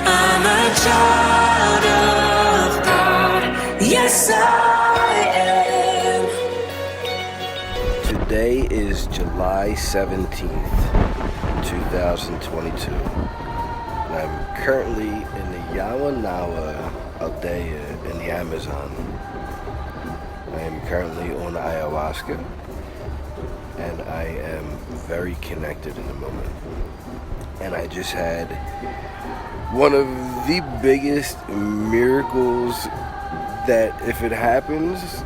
I'm a child of God. Yes, I am. Today is July 17th, 2022. And I'm currently in the Yawanawa Aldea in the Amazon. I am currently on ayahuasca, and I am very connected in the moment. And I just had one of the biggest miracles that if it happens,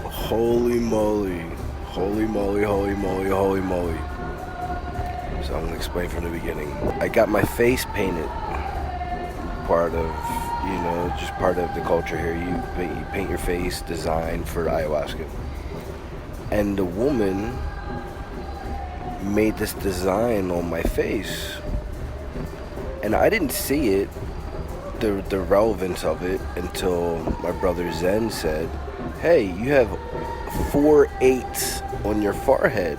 holy moly, holy moly, holy moly, holy moly. So I'm gonna explain from the beginning. I got my face painted. Part of, just part of the culture here. You paint your face, design for ayahuasca. And the woman made this design on my face. And I didn't see it, the relevance of it, until my brother Zen said, hey, you have 4 8s on your forehead.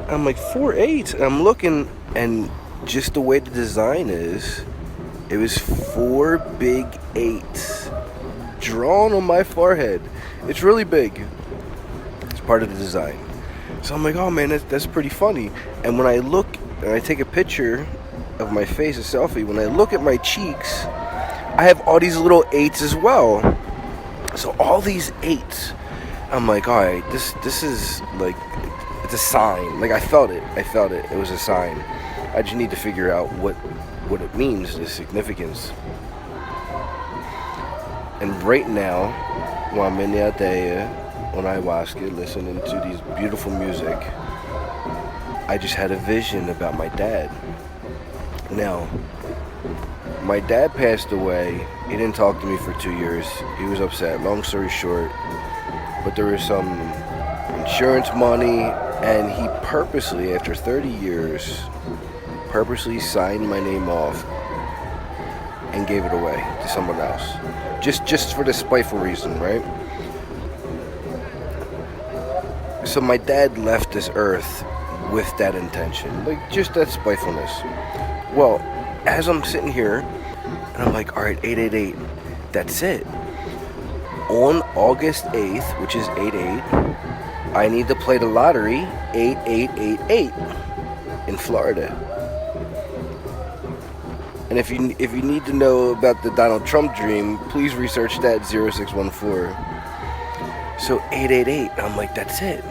I'm like, 4 8s? And I'm looking, and just the way the design is, it was 4 big 8s drawn on my forehead. It's really big. It's part of the design. So I'm like, oh man, that's pretty funny. And when I look, and I take a picture of my face, a selfie, when I look at my cheeks, I have all these little 8s as well. So all these 8s, I'm like, all right, this is like, it's a sign. Like I felt it. It was a sign. I just need to figure out what it means, the significance. And right now, while I'm in the Aldea on ayahuasca, listening to these beautiful music, I just had a vision about my dad. Now, my dad passed away. He didn't talk to me for 2 years. He was upset. Long story short, but there was some insurance money, and he purposely, after 30 years, purposely signed my name off and gave it away to someone else. Just for the spiteful reason, right? So my dad left this earth with that intention, like just that spitefulness. Well, as I'm sitting here, and I'm like, all right, 888, that's it. On August 8th, which is 88, I need to play the lottery 8888 in Florida. And if you need to know about the Donald Trump dream, please research that 0614. So 888, I'm like, that's it.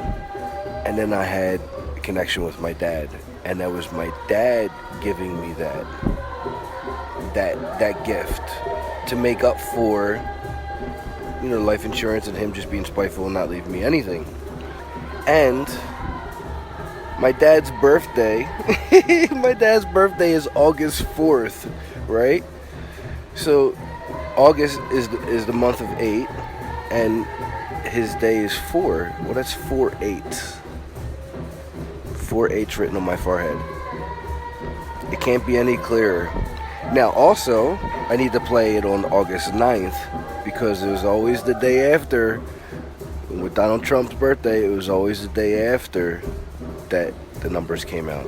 And then I had a connection with my dad, and that was my dad giving me that gift to make up for, life insurance and him just being spiteful and not leaving me anything. And my dad's birthday, is August 4th, right? So August is the month of 8, and his day is 4. Well, that's 4 8s. 4 8s written on my forehead. It can't be any clearer. Now, also, I need to play it on August 9th, because it was always the day after. With Donald Trump's birthday, it was always the day after that the numbers came out.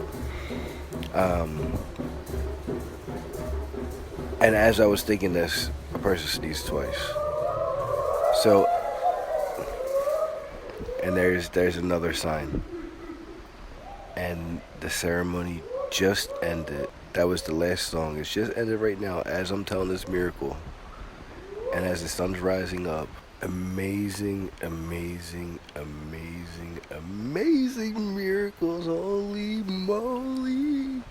And as I was thinking this, a person sneezed twice. So, and there's another sign. And the ceremony just ended. That was the last song. It's just ended right now as I'm telling this miracle. And as the sun's rising up, amazing miracles. Holy moly.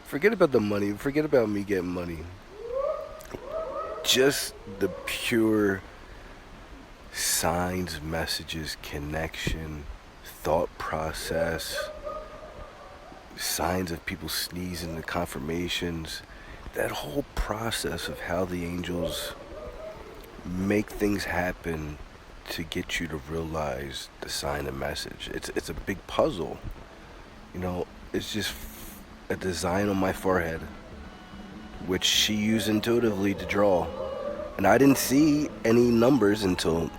Forget about the money. Forget about me getting money. Just the pure signs, messages, connection, thought process, signs of people sneezing, the confirmations, that whole process of how the angels make things happen to get you to realize the sign and message. It's a big puzzle. It's just a design on my forehead, which she used intuitively to draw. And I didn't see any numbers until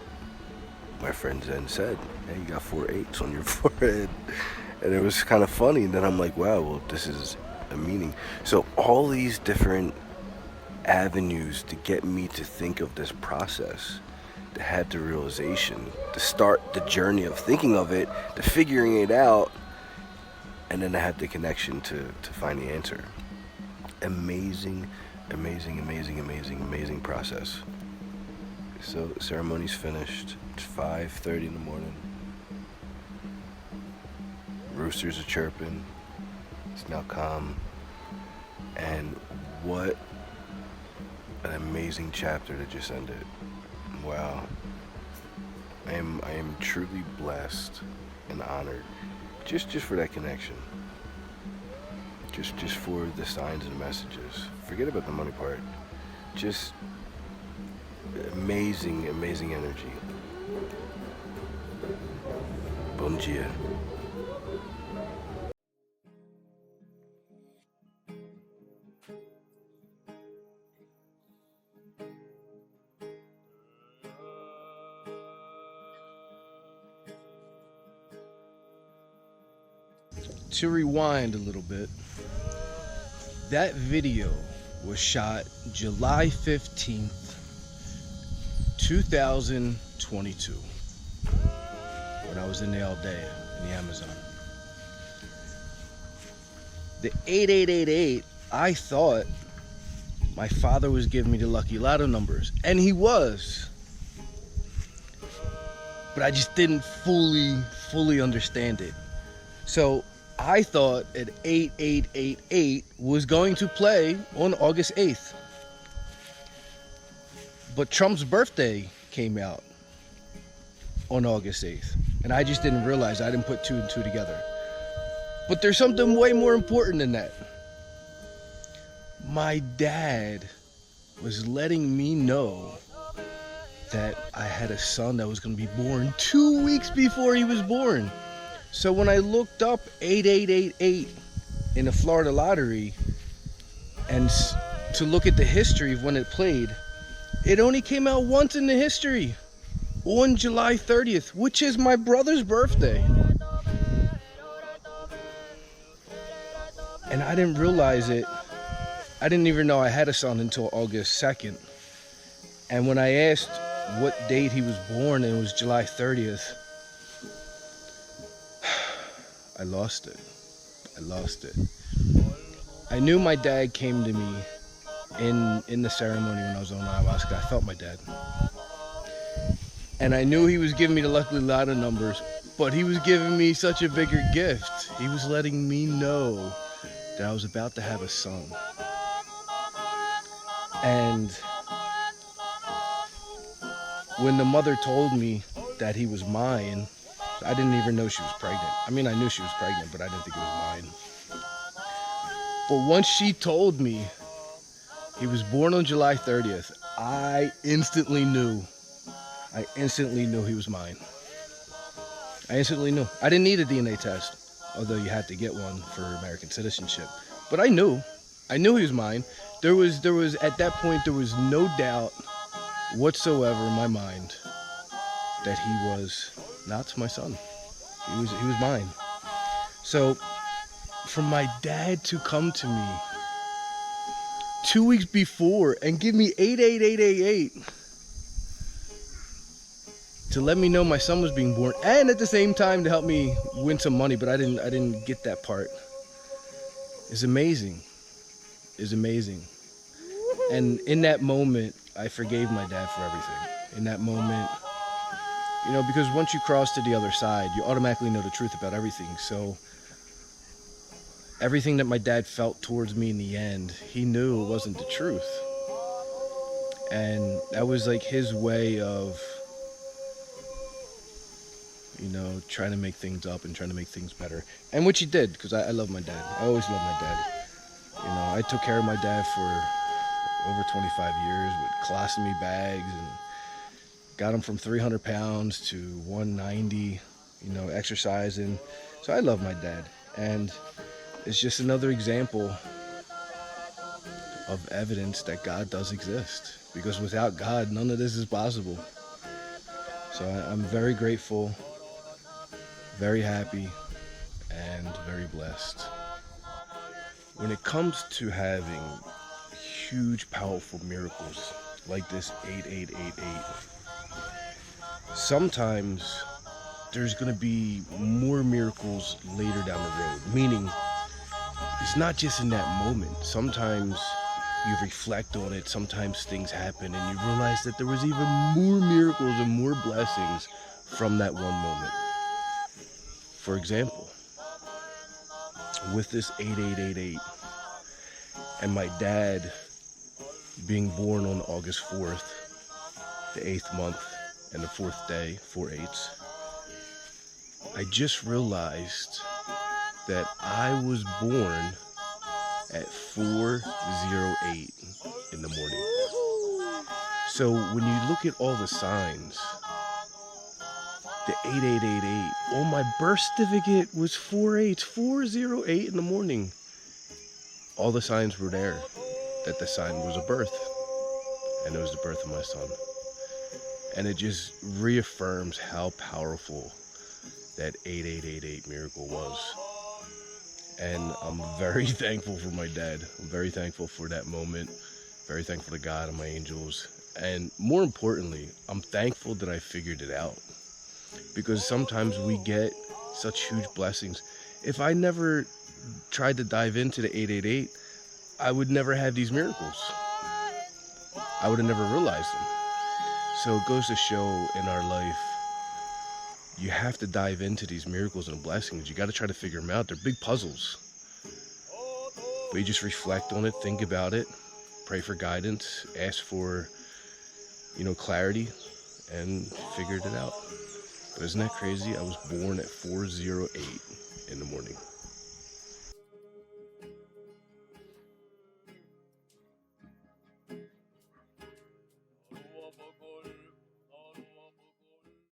my friend Zen said, hey, you got 4 8s on your forehead. And it was kind of funny. And then I'm like, wow, well, this is a meaning. So all these different avenues to get me to think of this process, to have the realization, to start the journey of thinking of it, to figuring it out, and then I had the connection to find the answer. Amazing, amazing, amazing, amazing, amazing process. So the ceremony's finished. It's 5:30 in the morning. Roosters are chirping. It's now calm. And what an amazing chapter that just ended. Wow. I am truly blessed and honored just for that connection. Just for the signs and messages. Forget about the money part. Just amazing, amazing energy. Bom dia. To rewind a little bit, that video was shot July 15th, 2022, when I was in the Aldea in the Amazon. The 8888, I thought my father was giving me the lucky lotto numbers, and he was, but I just didn't fully understand it. So I thought that 8888 was going to play on August 8th. But Trump's birthday came out on August 8th. And I just didn't realize, I didn't put two and two together. But there's something way more important than that. My dad was letting me know that I had a son that was going to be born 2 weeks before he was born. So when I looked up 8888 in the Florida lottery and to look at the history of when it played, it only came out once in the history, on July 30th, which is my brother's birthday. And I didn't realize it. I didn't even know I had a son until August 2nd. And when I asked what date he was born, and it was July 30th, I lost it. I knew my dad came to me in the ceremony when I was on ayahuasca. I felt my dad. And I knew he was giving me the lucky lotto numbers, but he was giving me such a bigger gift. He was letting me know that I was about to have a son. And when the mother told me that he was mine, I didn't even know she was pregnant. I mean, I knew she was pregnant, but I didn't think it was mine. But once she told me he was born on July 30th, I instantly knew he was mine. I instantly knew. I didn't need a DNA test, although you had to get one for American citizenship. But I knew he was mine. There was at that point, there was no doubt whatsoever in my mind that he was not my son. He was mine. So for my dad to come to me 2 weeks before and give me 88888 to let me know my son was being born, and at the same time to help me win some money, but I didn't get that part, is amazing. And in that moment, I forgave my dad for everything. In that moment, because once you cross to the other side, you automatically know the truth about everything. So everything that my dad felt towards me in the end, he knew it wasn't the truth. And that was like his way of, trying to make things up and trying to make things better. And which he did, because I love my dad. I always loved my dad. I took care of my dad for over 25 years with colostomy bags, and got him from 300 pounds to 190, exercising. So I love my dad. And it's just another example of evidence that God does exist. Because without God, none of this is possible. So I'm very grateful, very happy, and very blessed. When it comes to having huge, powerful miracles like this 8888. Sometimes there's going to be more miracles later down the road, meaning it's not just in that moment. Sometimes you reflect on it, sometimes things happen and you realize that there was even more miracles and more blessings from that one moment. For example, with this 8888 and my dad being born on August 4th, the 8th month and the 4th day, 4/8, I just realized that I was born at 4:08 in the morning. So when you look at all the signs, the 8888, on my birth certificate was 4:08 in the morning. All the signs were there that the sign was a birth, and it was the birth of my son. And it just reaffirms how powerful that 8888 miracle was. And I'm very thankful for my dad. I'm very thankful for that moment. Very thankful to God and my angels. And more importantly, I'm thankful that I figured it out. Because sometimes we get such huge blessings. If I never tried to dive into the 888, I would never have these miracles. I would have never realized them. So it goes to show in our life, you have to dive into these miracles and blessings. You got to try to figure them out. They're big puzzles. But you just reflect on it, think about it, pray for guidance, ask for, clarity, and figured it out. But isn't that crazy? I was born at 4:08 in the morning.